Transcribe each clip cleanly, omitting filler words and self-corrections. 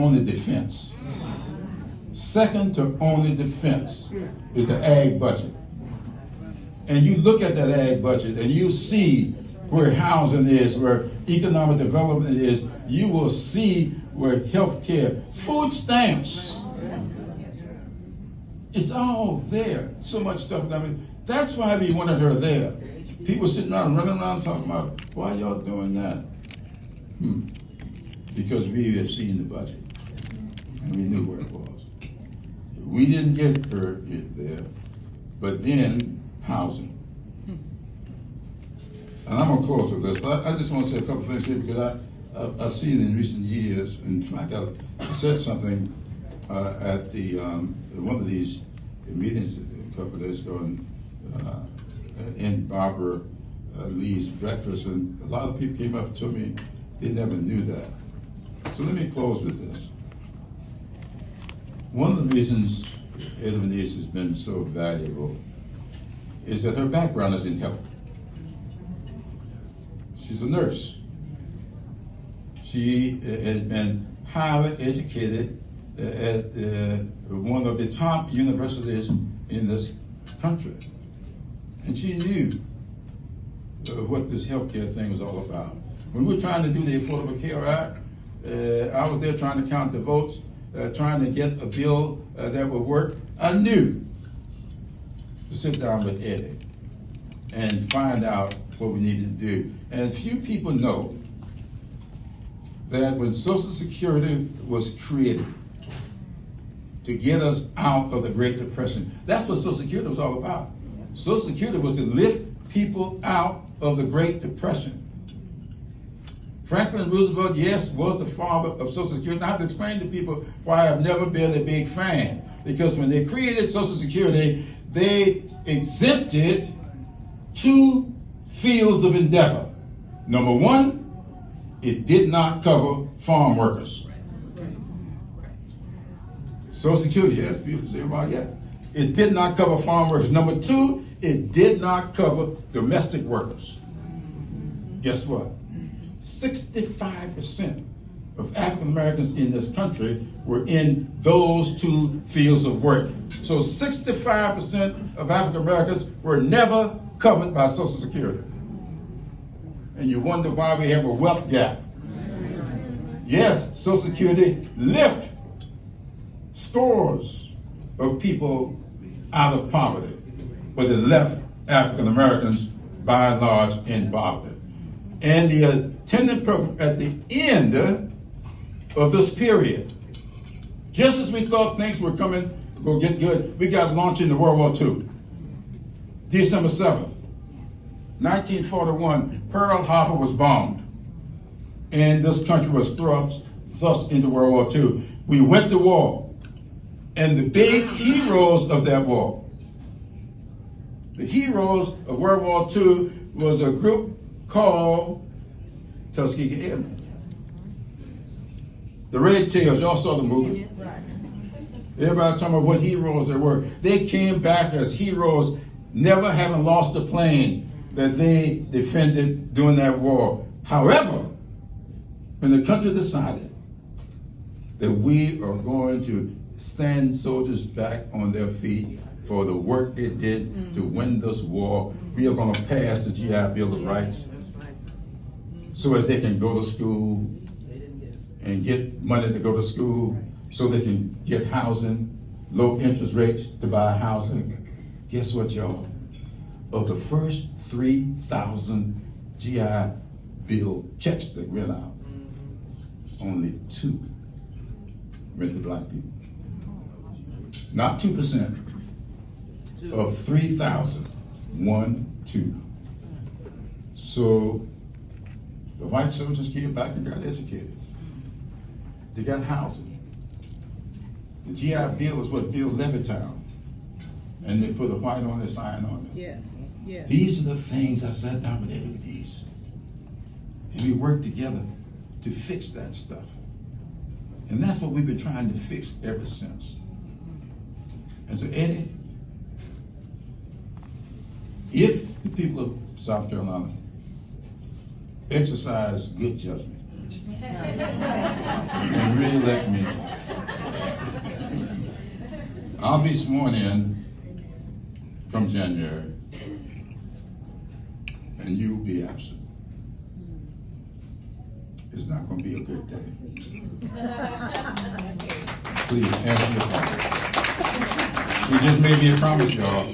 only defense. Second to only defense is the ag budget. And you look at that ag budget and you see where housing is, where economic development is. You will see where health care, food stamps. It's all there. So much stuff. I mean, that's why we wanted her there. People sitting around, running around talking about, why y'all doing that? Because we have seen the budget. And we knew where it was. We didn't get her there, but then housing. And I'm going to close with this, but I just want to say a couple things here because I've seen in recent years, in fact, I said something at the one of these meetings a couple of days ago in Barbara Lee's breakfast, and a lot of people came up to me, they never knew that. So let me close with this. One of the reasons Edelmanese has been so valuable is that her background is in health. She's a nurse. She has been highly educated at one of the top universities in this country. And she knew what this healthcare thing was all about. When we were trying to do the Affordable Care Act, I was there trying to count the votes, trying to get a bill that would work. I knew to sit down with Eddie and find out what we needed to do. And few people know that when Social Security was created to get us out of the Great Depression, that's what Social Security was all about. Social Security was to lift people out of the Great Depression. Franklin Roosevelt, yes, was the father of Social Security. And I have to explain to people why I've never been a big fan. Because when they created Social Security, they exempted two fields of endeavor. Number one, it did not cover farm workers. Social Security, yes, people say, well, yeah. It did not cover farm workers. Number two, it did not cover domestic workers. Guess what? 65% of African Americans in this country were in those two fields of work. So 65% of African Americans were never covered by Social Security. And you wonder why we have a wealth gap. Yes, Social Security lifted scores of people out of poverty, but it left African Americans by and large in poverty. And the attendant program at the end of this period, just as we thought things were coming to get good, we got launched into World War II. December 7th, 1941, Pearl Harbor was bombed, and this country was thrust into World War II. We went to war, and the big heroes of that war, the heroes of World War II was a group called Tuskegee Airmen. The Red Tails, y'all saw the movie. Everybody talking about what heroes they were. They came back as heroes, never having lost a plane that they defended during that war. However, when the country decided that we are going to stand soldiers back on their feet for the work they did to win this war, we are going to pass the GI Bill of Rights so as they can go to school and get money to go to school, so they can get housing, low interest rates to buy housing. Guess what, y'all? Of the first 3,000 GI Bill checks that went out, only 2 went to black people. Not 2%. Of 3,000, 1, 2. So the white soldiers came back and got educated. They got housing. The GI Bill is what built Levittown. And they put a white on their sign on it. Yes, yes. These are the things I sat down with everybody's. And we worked together to fix that stuff. And that's what we've been trying to fix ever since. And so, Eddie, if the people of South Carolina exercise good judgment and re-elect me. I'll be sworn in come January, and you will be absent. It's not going to be a good day. Please answer your phone. He just made me a promise, y'all,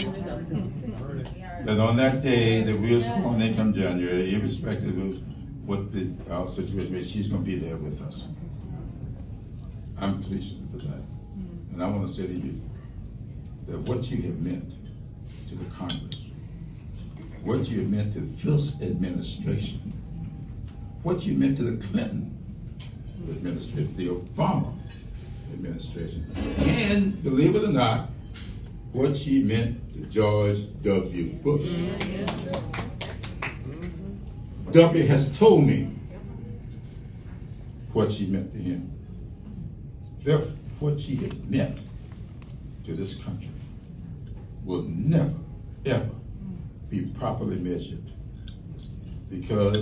that on that day that we're sworn in come January, irrespective of what our situation is, she's going to be there with us. I'm pleased for that. And I want to say to you that what you have meant to the Congress, what you have meant to this administration, what you meant to the Clinton administration, the Obama administration, and believe it or not, what she meant to George W. Bush. W has told me what she meant to him. Therefore, what she has meant to this country will never, ever be properly measured, because